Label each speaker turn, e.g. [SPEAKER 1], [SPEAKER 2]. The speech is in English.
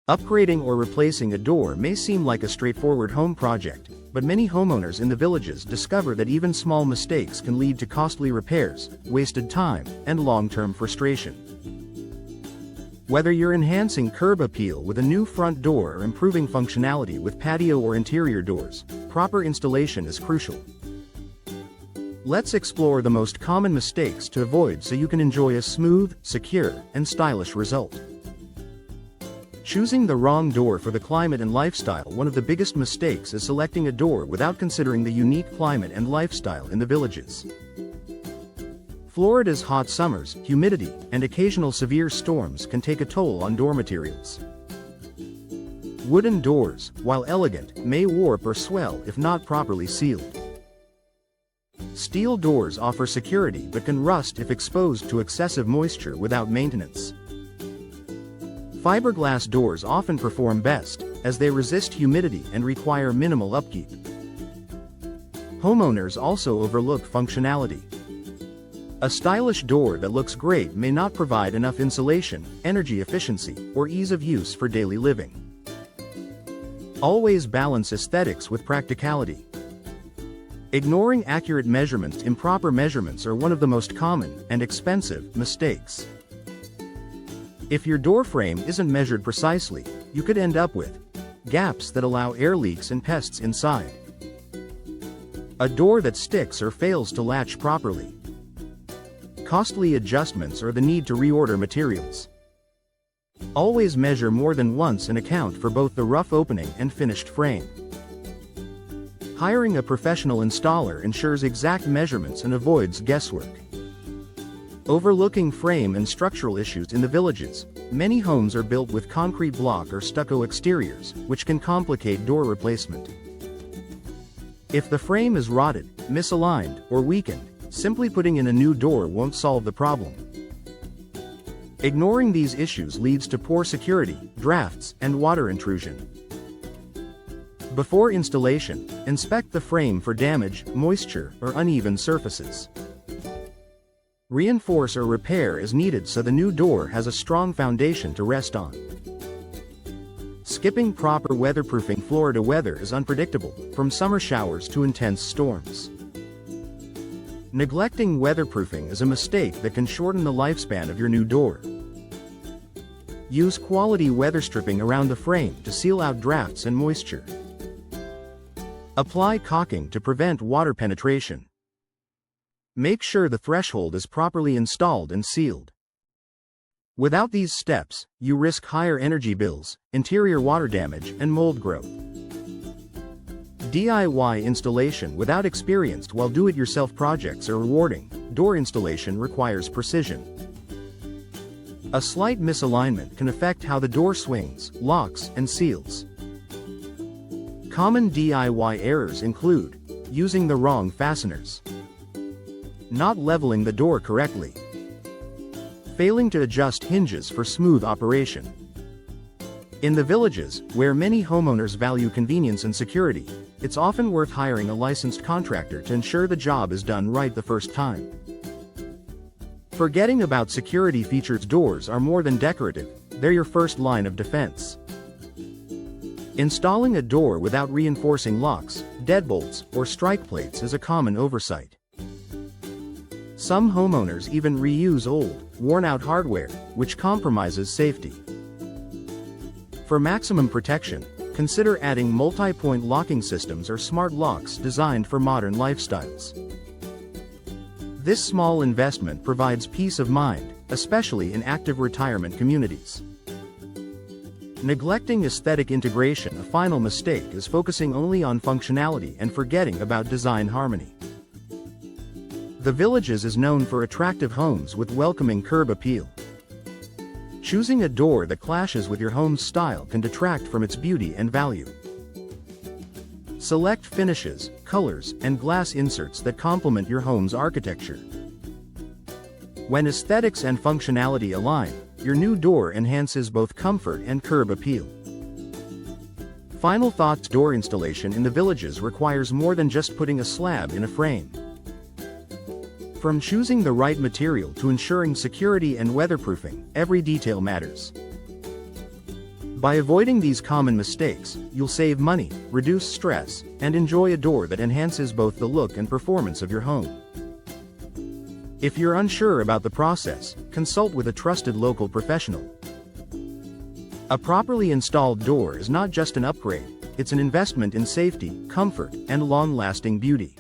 [SPEAKER 1] Upgrading or replacing a door may seem like a straightforward home project, but many homeowners in the villages discover that even small mistakes can lead to costly repairs, wasted time, and long-term frustration. Whether you're enhancing curb appeal with a new front door or improving functionality with patio or interior doors, proper installation is crucial. Let's explore the most common mistakes to avoid so you can enjoy a smooth, secure, and stylish result. Choosing the wrong door for the climate and lifestyle. One of the biggest mistakes is selecting a door without considering the unique climate and lifestyle in the villages. Florida's hot summers, humidity, and occasional severe storms can take a toll on door materials. Wooden doors, while elegant, may warp or swell if not properly sealed. Steel doors offer security but can rust if exposed to excessive moisture without maintenance. Fiberglass doors often perform best, as they resist humidity and require minimal upkeep. Homeowners also overlook functionality. A stylish door that looks great may not provide enough insulation, energy efficiency, or ease of use for daily living. Always balance aesthetics with practicality. Ignoring accurate measurements. Improper measurements are one of the most common and expensive mistakes. If your door frame isn't measured precisely, you could end up with gaps that allow air leaks and pests inside, a door that sticks or fails to latch properly, costly adjustments, or the need to reorder materials. Always measure more than once and account for both the rough opening and finished frame. Hiring a professional installer ensures exact measurements and avoids guesswork. Overlooking frame and structural issues. In the villages, many homes are built with concrete block or stucco exteriors, which can complicate door replacement. If the frame is rotted, misaligned, or weakened, simply putting in a new door won't solve the problem. Ignoring these issues leads to poor security, drafts, and water intrusion. Before installation, inspect the frame for damage, moisture, or uneven surfaces. Reinforce or repair as needed so the new door has a strong foundation to rest on. Skipping proper weatherproofing. Florida weather is unpredictable, from summer showers to intense storms. Neglecting weatherproofing is a mistake that can shorten the lifespan of your new door. Use quality weather stripping around the frame to seal out drafts and moisture. Apply caulking to prevent water penetration. Make sure the threshold is properly installed and sealed. Without these steps, you risk higher energy bills, interior water damage, and mold growth. DIY installation without experience. While do-it-yourself projects are rewarding, door installation requires precision. A slight misalignment can affect how the door swings, locks, and seals. Common DIY errors include using the wrong fasteners, not leveling the door correctly, failing to adjust hinges for smooth operation. In the villages, where many homeowners value convenience and security, it's often worth hiring a licensed contractor to ensure the job is done right the first time. Forgetting about security features. Doors are more than decorative, they're your first line of defense. Installing a door without reinforcing locks, deadbolts, or strike plates is a common oversight. Some homeowners even reuse old, worn-out hardware, which compromises safety. For maximum protection, consider adding multi-point locking systems or smart locks designed for modern lifestyles. This small investment provides peace of mind, especially in active retirement communities. Neglecting aesthetic integration. A final mistake is focusing only on functionality and forgetting about design harmony. The Villages is known for attractive homes with welcoming curb appeal. Choosing a door that clashes with your home's style can detract from its beauty and value. Select finishes, colors, and glass inserts that complement your home's architecture. When aesthetics and functionality align, your new door enhances both comfort and curb appeal. Final thoughts. Door installation in the Villages requires more than just putting a slab in a frame. From choosing the right material to ensuring security and weatherproofing, every detail matters. By avoiding these common mistakes, you'll save money, reduce stress, and enjoy a door that enhances both the look and performance of your home. If you're unsure about the process, consult with a trusted local professional. A properly installed door is not just an upgrade, it's an investment in safety, comfort, and long-lasting beauty.